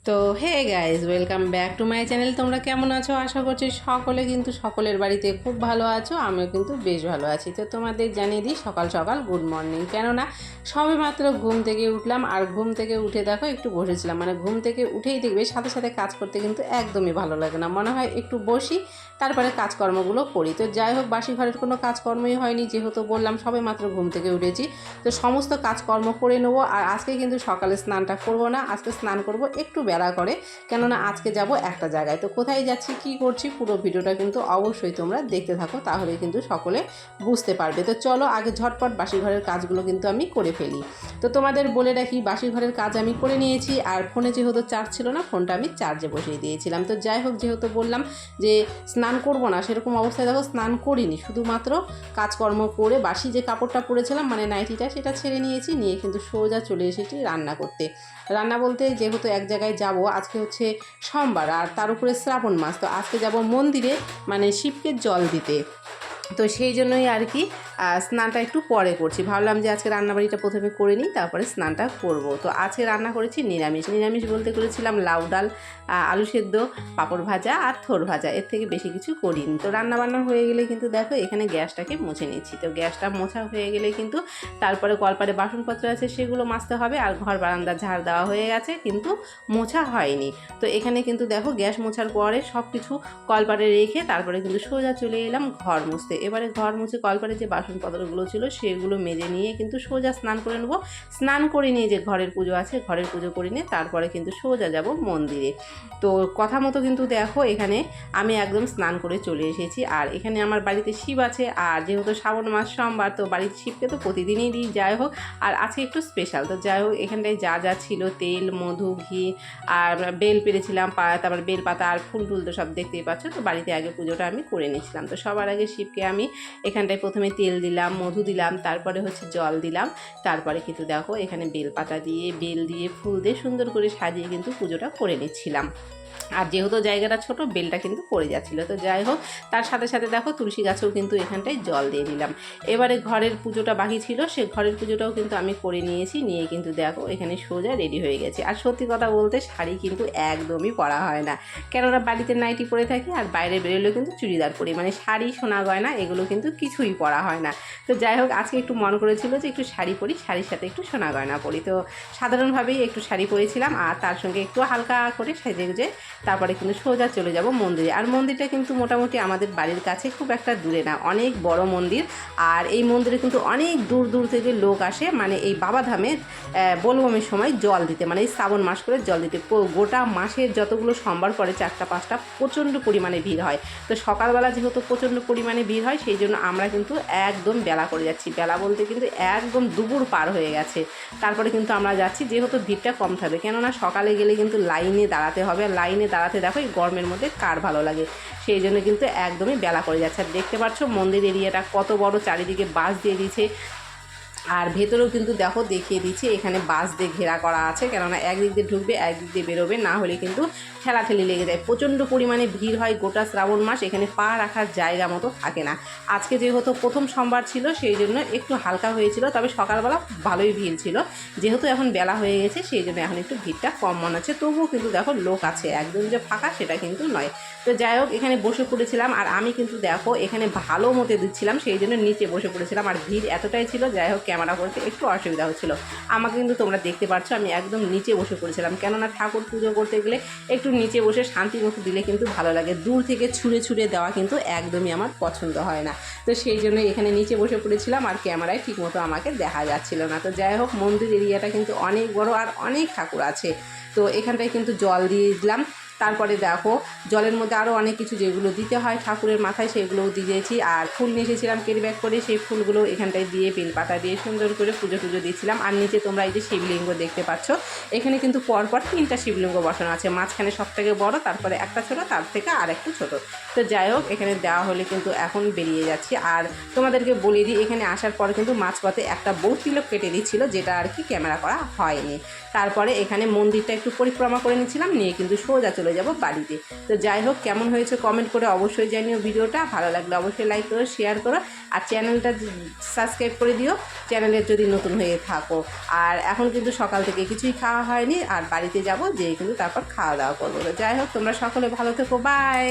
তো hey guys, welcome back to my channel. তোমরা কেমন আছো? আশা করছি সকলে কিন্তু সকলের বাড়িতে খুব ভালো আছো। আমিও কিন্তু বেশ ভালো আছি। তো তোমাদের জানিয়ে দিই সকাল সকাল গুড মর্নিং। কেননা সবে মাত্র ঘুম থেকে উঠলাম, আর ঘুম থেকে উঠে দেখো একটু বসেছিলাম। মানে ঘুম থেকে উঠেই দেখবে সাথে সাথে কাজ করতে কিন্তু একদমই ভালো লাগে না, মনে হয় একটু বসি তারপরে কাজকর্মগুলো করি। তো যাই হোক, বাসি ঘরের কোনো কাজকর্মই হয়নি, যেহেতু বললাম সবে মাত্র ঘুম থেকে উঠেছি। তো সমস্ত কাজকর্ম করে নেবো। আর আজকে কিন্তু সকালে স্নানটা করবো না, আজকে স্নান করব একটু বেলা করে, কেননা আজকে যাব একটা জায়গায়। তো কোথায় যাচ্ছি, কি করছি, পুরো ভিডিওটা কিন্তু অবশ্যই তোমরা দেখতে থাকো, তাহলে কিন্তু সকলে বুঝতে পারবে। তো চলো আগে ঝটপট বাসি ঘরের কাজগুলো কিন্তু আমি করে ফেলি। তো তোমাদের বলে রাখি, বাসি ঘরের কাজ আমি করে নিয়েছি। আর ফোনে যেহেতু চার্জ ছিল না, ফোনটা আমি চার্জে বসিয়ে দিয়েছিলাম। তো যাই হোক, যেহেতু বললাম যে স্নান করব না, সেরকম অবস্থায় দেখো স্নান করিনি, শুধুমাত্র কাজকর্ম করে বাসি যে কাপড়টা পরেছিলাম মানে নাইটিটা, সেটা ছেড়ে নিয়েছি, নিয়ে কিন্তু সোজা চলে এসেছি রান্না করতে। রান্না বলতে যেহেতু এক জায়গায় যাব, আজকে হচ্ছে সোমবার আর তার উপরে শ্রাবণ মাস, তো আজকে যাব মন্দিরে, মানে শিবকে জল দিতে। তো সেই জন্যই আর কি স্নানটা একটু পরে করছি। ভাবলাম যে আজকে রান্নাবাড়িটা প্রথমে করে নিই, তারপরে স্নানটা করব। তো আজকে রান্না করেছি নিরামিষ। নিরামিষ বলতে করেছিলাম লাউ ডাল, আলু সেদ্ধ, পাঁপড় ভাজা আর থোর ভাজা, এর থেকে বেশি কিছু করিনি। তো রান্নাবান্না হয়ে গেলে কিন্তু দেখো এখানে গ্যাসটাকে মুছে নিচ্ছি। তো গ্যাসটা মোছা হয়ে গেলে কিন্তু তারপরে কলপারে বাসনপত্র আছে সেগুলো মাজতে হবে। আর ঘর বারান্দা ঝাড় দেওয়া হয়ে গেছে, কিন্তু মোছা হয়নি। তো এখানে কিন্তু দেখো গ্যাস মোছার পরে সব কিছু কলপারে রেখে তারপরে কিন্তু সোজা চলে এলাম ঘর মুছতে। এবারে ঘর মুছে কলপারে যে বাসনপত্রগুলো ছিল সেগুলো মেজে নিয়ে কিন্তু সোজা স্নান করে নেবো। স্নান করে নিয়ে যে ঘরের পুজো আছে, ঘরের পুজো করে নিয়ে তারপরে কিন্তু সোজা যাব মন্দিরে। তো কথা মতো কিন্তু দেখো এখানে আমি একদম স্নান করে চলে এসেছি। আর এখানে আমার বাড়িতে শিব আছে, আর যেহেতু শ্রাবণ মাস সোমবার, তো বাড়ির শিবকে তো প্রতিদিনই দিই। যাই হোক, আর আজকে একটু স্পেশাল। তো যাই হোক, এখানটায় যা যা ছিল, তেল, মধু, ঘি আর বেল পেরেছিলাম, তারপর বেল পাতা আর ফুল টুল তো সব দেখতেই পাচ্ছ। তো বাড়িতে আগে পুজোটা আমি করে নিয়েছিলাম। তো সবার আগে শিবকে আমি এখানটায় প্রথমে তেল দিলাম, মধু দিলাম, তারপরে হচ্ছে জল দিলাম, তারপরে কিন্তু দেখো এখানে বেল পাতা দিয়ে, বেল দিয়ে, ফুল দিয়ে সুন্দর করে সাজিয়ে কিন্তু পুজোটা করে নিচ্ছিলাম। আর যেহেতু জায়গাটা ছোট, বেলটা কিন্তু পড়ে যাচ্ছিলো। তো যাই হোক, তার সাথে সাথে দেখো তুলসী গাছেও কিন্তু এখানটায় জল দিয়ে দিলাম। এবারে ঘরের পুজোটা বাকি ছিল, সে ঘরের পুজোটাও কিন্তু আমি করে নিয়েছি। নিয়ে কিন্তু দেখো এখানে সোজা রেডি হয়ে গেছে। আর সত্যি কথা বলতে শাড়ি কিন্তু একদমই পরা হয় না, কেননা বাড়িতে নাইটি পরে থাকি, আর বাইরে বেরোলেও কিন্তু চুড়িদার পরি, মানে শাড়ি, সোনা গয়না এগুলো কিন্তু কিছুই পরা হয় না। তো যাই হোক, আজকে একটু মন করেছিল যে একটু শাড়ি পরি, শাড়ির সাথে একটু সোনা গয়না পরি। তো সাধারণভাবেই একটু শাড়ি পরেছিলাম, আর তার সঙ্গে একটু হালকা করে সেজে গুজে তারপরে কিন্তু সোজা চলে যাব মন্দিরে। আর মন্দিরটা কিন্তু মোটামুটি আমাদের বাড়ির কাছে, খুব একটা দূরে না, অনেক বড় মন্দির। আর এই মন্দিরে কিন্তু অনেক দূর দূর থেকে লোক আসে, মানে এই বাবাধামে বোলবমের সময় জল দিতে, মানে এই শ্রাবণ মাস করে জল দিতে। গোটা মাসের যতগুলো সোমবার পরে 4-5টা প্রচণ্ড পরিমাণে ভিড় হয়। তো সকালবেলা যেহেতু প্রচণ্ড পরিমাণে ভিড় হয়, সেই জন্য আমরা কিন্তু একদম বেলা করে যাচ্ছি। বেলা বলতে কিন্তু একদম দুপুর পার হয়ে গেছে, তারপরে কিন্তু আমরা যাচ্ছি, যেহেতু ভিড়টা কম থাকবে। কেননা সকালে গেলে কিন্তু লাইনে দাঁড়াতে হবে, লাইনে দাঁড়াতে দেখো এই গরমের মধ্যে কার ভালো লাগে, সেই জন্য কিন্তু একদমই বেলা করে যাচ্ছে। আর দেখতে পাচ্ছ মন্দির এরিয়াটা কত বড়, চারিদিকে বাঁশ দিয়ে দিয়েছে। আর ভেতরেও কিন্তু দেখো দেখিয়ে দিচ্ছে, এখানে বাঁশ দিয়ে ঘেরা করা আছে, কেননা একদিক দিয়ে ঢুকবে একদিক দিয়ে বেরোবে, না হলে কিন্তু ঠেলাঠেলি লেগে যায়। প্রচণ্ড পরিমাণে ভিড় হয় গোটা শ্রাবণ মাস, এখানে পা রাখার জায়গা মতো থাকে না। আজকে যেহেতু প্রথম সোমবার ছিল, সেই জন্য একটু হালকা হয়েছিল, তবে সকালবেলা ভালোই ভিড় ছিল। যেহেতু এখন বেলা হয়ে গেছে, সেই জন্য এখন একটু ভিড়টা কম মনে হচ্ছে। তবুও কিন্তু দেখো লোক আছে, একদম যে ফাঁকা সেটা কিন্তু নয়। তো যাই হোক, এখানে বসে পড়েছিলাম। আর আমি কিন্তু দেখো এখানে ভালো মতে দিচ্ছিলাম, সেই জন্য নিচে বসে পড়েছিলাম। আর ভিড় এতটাই ছিল, যাই হোক ক্যামেরা করতে একটু অসুবিধা হচ্ছিল। আমাকে কিন্তু তোমরা দেখতে পাচ্ছ আমি একদম নিচে বসে পড়েছিলাম, কেননা ঠাকুর পুজো করতে গেলে একটু নিচে বসে শান্তি মতো দিলে কিন্তু ভালো লাগে। দূর থেকে ছুঁড়ে ছুঁড়ে দেওয়া কিন্তু একদমই আমার পছন্দ হয় না। তো সেই জন্য এখানে নিচে বসে পড়েছিলাম, আর ক্যামেরায় ঠিকমতো আমাকে দেখা যাচ্ছিল না। তো যাই হোক, মন্দির এরিয়াটা কিন্তু অনেক বড়, আর অনেক ঠাকুর আছে। তো এখানটায় কিন্তু জল দিয়ে দিলাম। তারপরে দেখো জলের মধ্যে আরও অনেক কিছু যেগুলো দিতে হয় ঠাকুরের মাথায়, সেগুলোও দিয়েছি। আর ফুল নিয়ে এসেছিলাম ক্যারি ব্যাগ করে, সেই ফুলগুলো এখানটায় দিয়ে বেলপাতা দিয়ে সুন্দর করে পুজো দিয়েছিলাম। আর নিচে তোমরা এই যে শিবলিঙ্গ দেখতে পাচ্ছ, এখানে কিন্তু পরপর 3টা শিবলিঙ্গ বসানো আছে, মাঝখানে সবথেকে বড়, তারপরে একটা ছোটো, তার থেকে আর একটু ছোটো। তো যাই হোক, এখানে দেওয়া হলে কিন্তু এখন বেরিয়ে যাচ্ছি। আর তোমাদেরকে বলে দিই, এখানে আসার পরে কিন্তু মাঝপথে একটা বউ তিলক কেটে দিচ্ছিল, যেটা আর কি ক্যামেরা করা হয়নি। তারপরে এখানে মন্দিরটা একটু পরিক্রমা করে নিচ্ছিলাম, নিয়ে কিন্তু সোজা চলে যাব বাড়িতে। তো যাই হোক, কেমন হয়েছে কমেন্ট করে অবশ্যই জানিও ভিডিওটা। ভালো লাগলে অবশ্যই লাইক করো, শেয়ার করো, আর চ্যানেলটা সাবস্ক্রাইব করে দিও চ্যানেলের যদি নতুন হয়ে থাকো। আর এখন কিন্তু সকাল থেকে কিছুই খাওয়া হয়নি, আর বাড়িতে যাব যেয়ে কিন্তু তারপর খাওয়া দাওয়া করবো। তো যাই হোক, তোমরা সকলে ভালো থেকো, বাই।